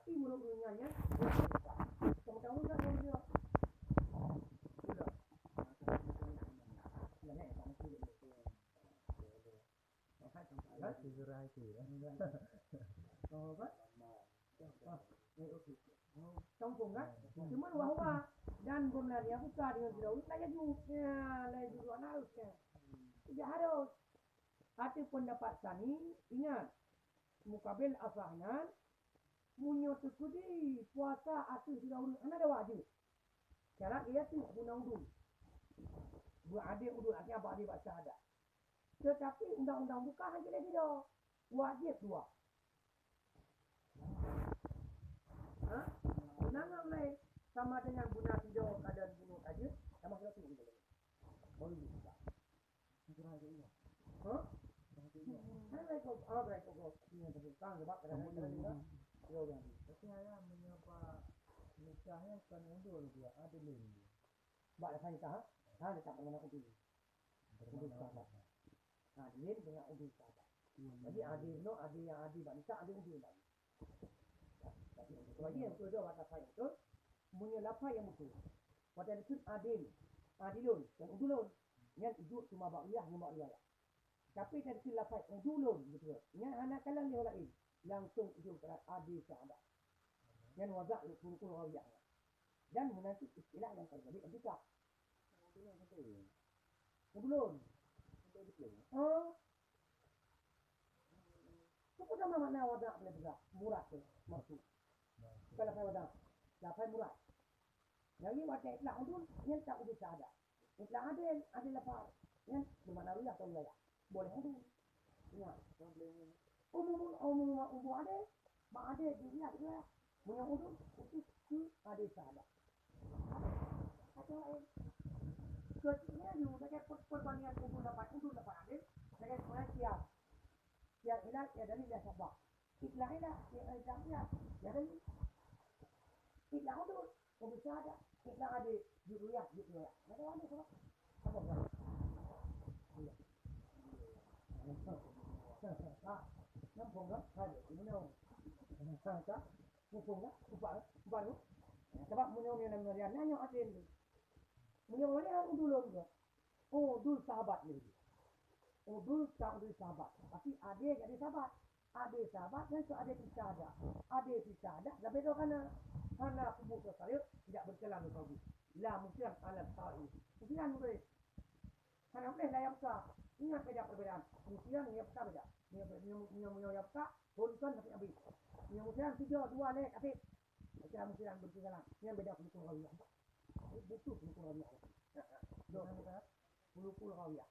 Tapi menurutnya kamu kan dia. Trong vùng á, cuma bahwa dan sebenarnya buka dengan jauh saja juga, lain juga harusnya. Tidak harus. Hati pendapat Sani, ingat, mukabil asahanan, munyo tukudi puasa atus dahulu, ada wajib. Cara dia tu guna udul. Buat adik udul, artinya apa adik baca ada. Tetapi undang-undang buka hanya dia wajib dua. Undang-undang lain sama dengan guna tidak keadaan bunuh aja, sama satu boleh. Boleh juga. Kurang aja ini. Kan mereka ini tentang sebab kadang-kadang juga. Tapi saya menyapa nikahnya kan undur dia ada lagi. Bak dah nikah, dah tak mengenal undur. Undur sahabat. Dia dengan undur sahabat. Jadi ada yang ada bak nikah ada undur bak. Bagi yang betul dah watak saya betul. Punya lapar yang betul. Watak itu adilun dan udulun. Yang hidup cuma bak uyah cuma uyah. Tapi dari sisi lapar udulun betul. Yang anak kalang dia lain langsung hidup pada adil sahabat. Yang wazak lukul rawiyah. Dan menanti istilah yang terjadi ketika udulun. Apa nama makna wazak boleh juga murah tu maksud. Kalau saya wazak, lapar murah. Yang ini wajah itlah udul, yang tak udul sahabat. Itlah adil lapar. Yang bermakna ruyah atau wilayah. Boleh udul. Ingat. Umum adil. Mak adil dia dia. Punya udul, itu adil sahabat. Atau lain. Ketika you dekat perbandingan udul dapat adil. Dekat mana siap. Siap ilah, ya dari dia sahabat. Itlah ilah, ya dari. Itlah udul. Udul sahabat. Itlah adil. Juruyah. Ada adil sahabat. Apa sahabat? Nampung kan? Ada. Ini dong. Kan? Nampung kan? Upah. Sebab munyong yang nanya adil. Munyong ni kan udul juga. Udul sahabat ni. Udul sahabat. Tapi adil jadi sahabat. Adil sahabat dan adil pisah. Adil pisah. Dah beda kerana kubur tersayut tidak berkelam dengan kubur. La mungkin alat tahu. Mungkin boleh. Karena boleh layak besar. Ingat beda perbedaan. Mungkin yang besar beda. Yang besar bonton tapi habis. Yang mungkin 3-2 lek habis. Mungkin berkelam. Yang beda kubur rawiyah. Butuh kubur rawiyah.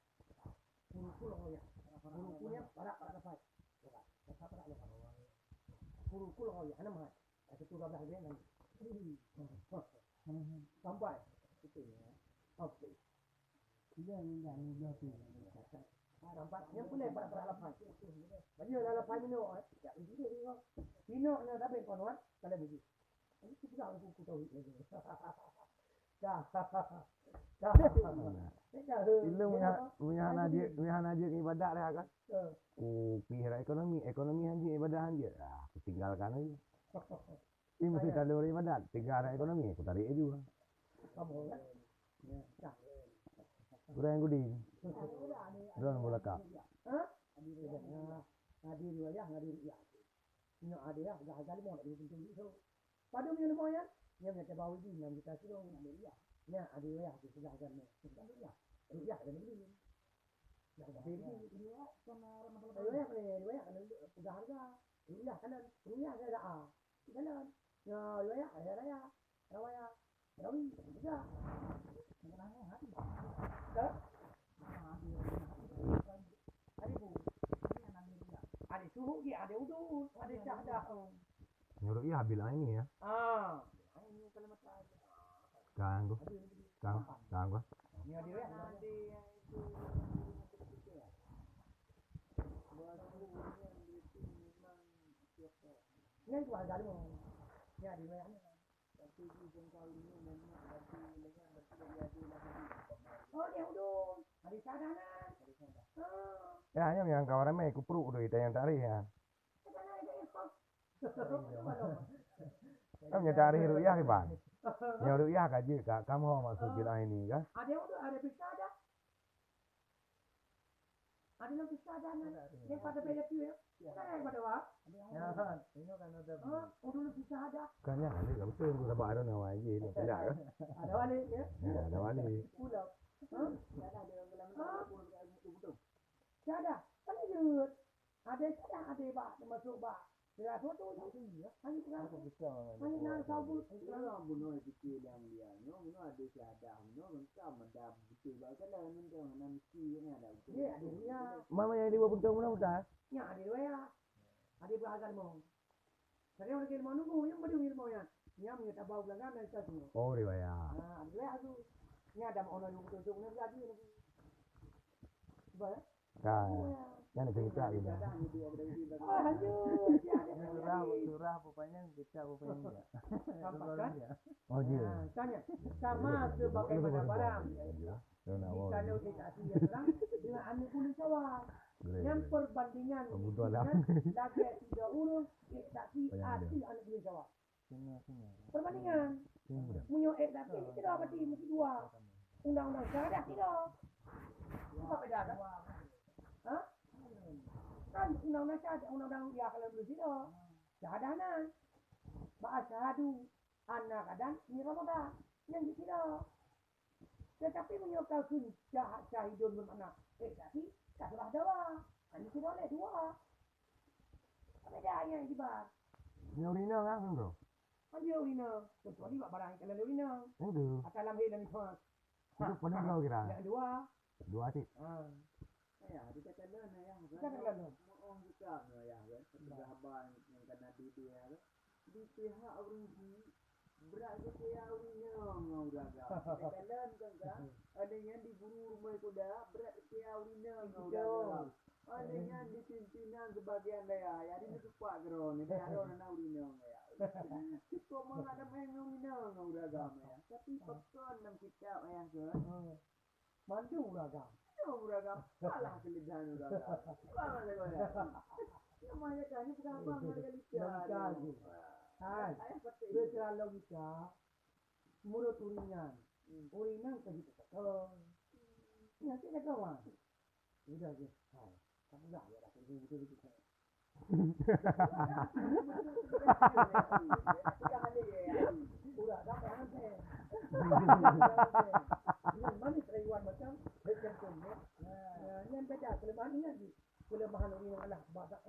Kubur rawiyah. Kurukulnya parak lepas. Parak lepas. Kurukul rawiyah. Ana mahal. Itu 12 dia nanti. Sampai. Itu ya. Okey. Dia yang tu. Nampak yang boleh parak lepas. Bagi lepas minum. Ya, ini dia. Minum nak dapat konon kalau begitu. Ini kita aku tahu itu. Dah. Ilu punya haji ibadah dah kan. Kira ekonomi haji ibadah haji. Aku tinggalkan aja. Ini mesti talur ibadah, tinggal ekonomi aku tarik juga. Kurang gudi. Drone bola kak. Hadir wilayah. Ini ada ya, harga limau nak ditunjuk itu. Pada minum ya, yang kita bawa ini yang kita suruh ya. Ya, ada ya, kita harga ni. Ya, ada ni. Ya, beli ini ya, sama orang ya, sudah harga. Ya, kanan. Ya, ada A. Kanan. Ya, ada. Rawaya. Rawi, sudah. Mana hati. Tak? Ada suhu dia, ada udut, ada syahadah. Nyuruh ya bilang ini ya. Ini kalau macam Ganggu. Ini ada ya. Ini tu harga dia. Ya, di mana? Tapi di jengkal ini memang dia udut. Ada syahadah. Ya, hanya yang kawan ramai kupru udah kita yang tarik ya. Kan nyari ru'yah ke bang. Yang ru'yah kaji kamu mau masuk bilang ini kan? Ada yang udah ada bisa ada. Ada yang bisa ada nih. Yang pada beda tu ya. Kan yang pada wah. Ya kan, ini kan udah. Udah bisa ada. Kan ya, ini kamu tuh yang sabar ada nama aja ini. Tidak kan? Ada wali ya. Ya, ada wali. Pulau. Ada. Kan itu. Ada bah, masuk bah. Ya, tu ya. Hanya kan. Hanya nak sabut. Kalau bunuh itu yang dia, bunuh ada syahadah, bunuh macam ada betul bagai lah nendang nanti yang ada. Ya, ada dia. Mama yang di bawah puncak mana putar? Ya, ada dia ya. Ada beragam mau. Saya orang kiri mana mau yang beri ilmu ya. Yang kita bawa belakang dan kita semua. Oh, riwayat. Ada dia tu. Ni ada orang yang betul-betul nak lagi. Baik. Kan, yang cerita ini. Surah rupanya kita rupanya enggak. Oh, dia. Tanya, sama sebagaimana barang. Misalnya kita siap dengan anu kulit jawab. Yang perbandingan lagi 3 urus, tapi asli anu kulit jawab. Perbandingan. Punya tapi ini tidak berarti mesti 2. Undang-undang syahadah tidak. Apa beda tak? Hah? Kan undang-undang syahadah, undang-undang ya kalau dulu tidak. Syahadanan. Ba'asyahadu anak dan ini Ramadan. Yang tidak. Tetapi menyokal kun syahidun bermakna tapi katalah dawa. Ini tidak boleh 2. Beda yang dibahas. Ni urina kan bro? Dia urina. Kecuali buat barang kalau urina. Aduh. Akan lambat dan itu. Itu penuh kau kira? Yang 2. 2 sih. Ya, kita kena ya. Kita kena. Orang kita ya kan. Sahabat yang kena di dia kan. Di pihak rugi berat dia urina ngauraga. Kita kena kan. Ada yang diburu rumah kuda berat dia urina ngauraga. Ada yang di pimpinan sebagian daya. Ya di lupa geron. Ini ada orang urina ya. Kita mau ada main urina ngauraga ya. Tapi pekan dalam kita ya kan. Mandu uragam. Uragam salah kelebihan uragam. Apa dia kata? Namanya kan bukan apa harga licar. Hai. Secara logika menurut urinan. Urinan begitu. Oh. Ya tidak kawan. Sudah je. Hai. Kamu dah ya dah betul-betul. Udah dapat nanti. Manis rayuan macam bercantum ya. Yang beda kelemahan ini lagi. Kelemahan ini adalah bahasa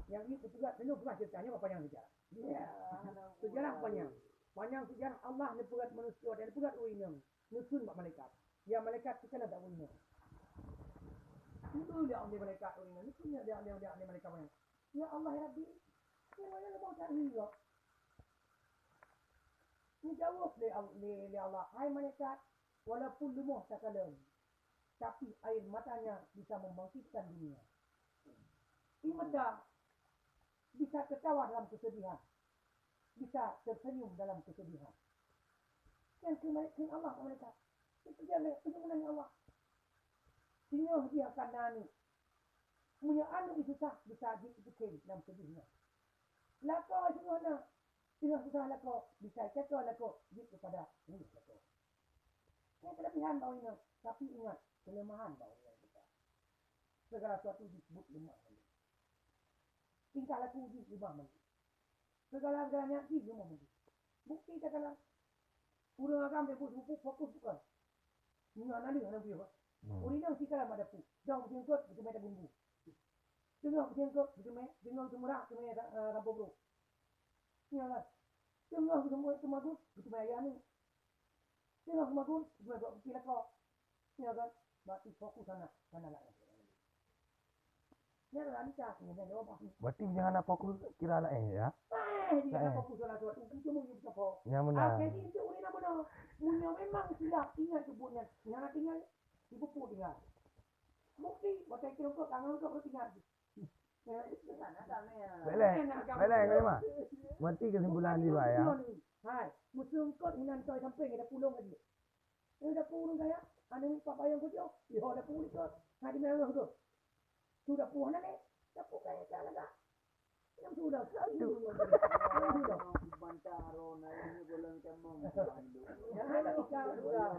yang itu juga bukan ceritanya apa panjang sejarah. Ya, sejarah panjang. Panjang sejarah Allah ni pugat manusia dan pugat uinam. Nusun mak malaikat. Ya malaikat kita nak uinam. Itu dia ambil malaikat uinam. Nusunnya dia malaikat panjang. Ya Allah ya Rabbi. Yang mana mau cari juga. Menjawab oleh Allah, hai malaikat, walaupun lumuh sakalam, tapi air matanya bisa membangkitkan dunia. Ini mata bisa tertawa dalam kesedihan, bisa tersenyum dalam kesedihan. Yang kemalaikan Allah malaikat, itu dia penyembuhan Allah. Sehingga dia akan nani. Punya anu itu sah bisa dibikin dalam sedihnya. Laka semuanya. Tengah susah lako, bisa cakap lako, jik kepada ini lako. Ini kelebihan bau ini, tapi ingat, kelemahan bau ini kita. Segala sesuatu disebut lemah. Tingkah laku di lemah lagi. Segala-galanya di lemah lagi. Bukti katalah, urang agam dia fokus bukan. Ini anak dia, anak dia. Urang sikala ada pu. Jangan berjengkot, betul ada bumbu. Tengok berjengkot, betul semurah, betul rampok bro. Yalah. Tengah semua magun, itu bayar ni. Tengah magun, dua kilo kau. Ya kan? Berarti fokus sana lah. Ni ada nikah ni ada apa? Berarti jangan nak fokus kira lah ya. Dia fokus sana tu. Itu mungkin bisa fokus. Yang benar. Jadi itu urina benar. Punya memang silap ingat sebutnya. Yang tinggal ibu pu tinggal. Bukti, baca kira kau tangan kau tinggal. Belai kau mah. Berarti kesimpulan dia ya. Hai, musuh kau hinan toy sampai ada pulung lagi. Ini dah pulung saya. Ada ni papa yang kau. Dia ada pulung kau. Hari mana tu? Sudah puan ni. Dah puan kaya jalan dah. Yang sudah. Jangan logika budak.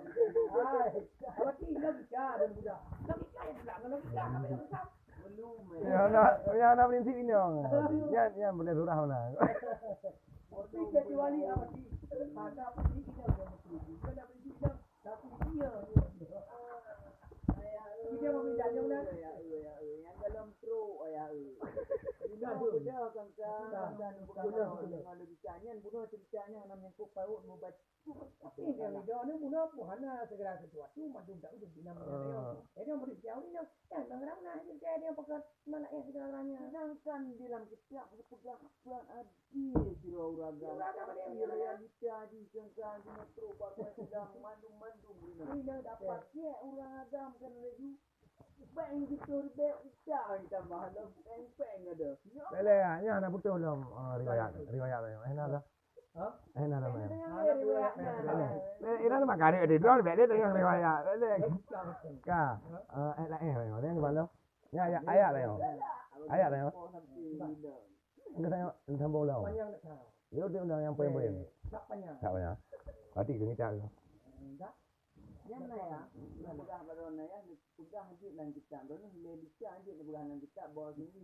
Hai, awak tinggal logika dan budak. Logika yang budak, logika apa yang besar? Belum Ya nak prinsip ini orang. Yang boleh surah mana. Tapi kecuali apa sih? Ada apa sih kita udah mesti. Kita nak prinsip kita tapi dia. Kita mau minta dia nak. yang dalam pro ayah Bila tu tu. dah kan dan bukan dengan logikanya bunuh ceritanya namanya kok paut mau baca Tapi dia ni bunuh puhana segera sesuatu madu tak udah dinam dia. Dia mau dijauh ni kan mengerang nah dia pakai mana segalanya. sedangkan dalam kitab pegang adil sira uraga realita di sangka di metro baru sedang mandum-mandum ini dapat ke uraga kan lagi bang gitu kita tambah lah peng ada Lele ya nak betul lah riwayat tu. Enak dah. Ha? Enak dah. Riwayat. Ini nama kari ada dua beda dengan riwayat. Lele. Ka. Lah dia ni balau. Ya ayat lah yo. Ayat lah yo. Enggak tengok sambung lah. Panjang tak tahu. Dia tu yang poin-poin. Tak panjang. Tak banyak. Berarti kita Enggak. Yan na ya, nabugah ba ron na ya, nabugah hajit lang kita, doon hileli siya hajit nabugah lang kita, boss ini.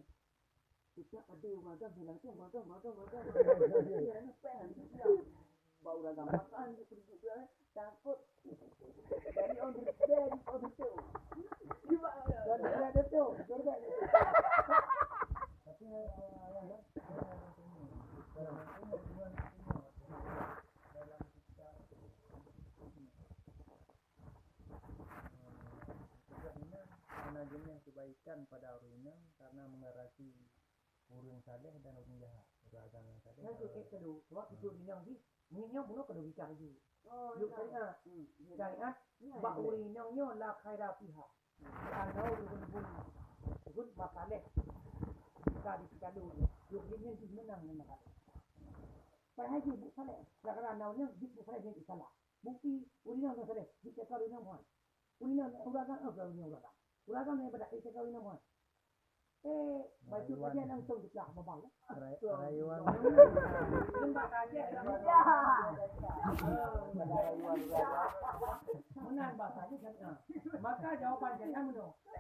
Kita ada makan bilang tu, makan. Ano pa yan? Bau ragam makan, duduk dia takut. Dari on the two. Cuba Ada tu. Tapi jenis kebaikan pada orang karena mengerasi urang saleh dan urang jahat. Urang yang saleh. Nah, itu kedua. Sebab itu dinang di minyak bunuh kedua bicara ju. Yuk syariat. Syariat bak urinangnya la khaira fiha. Kalau urang pun masalah. Kali kalau yuk dia di menang dengan masalah. Pai haji bu saleh. Karena naunya di bu saleh dia salah. Bukti urinang saleh. Jika kalau urinang buat. Urinang urang urang. Uragan ni pada kita kawin naman. Baju aja langsung dipelah babal. Rayuan. Lembak aja. Menang bahasa aja kan. Maka jawapan jadi anu.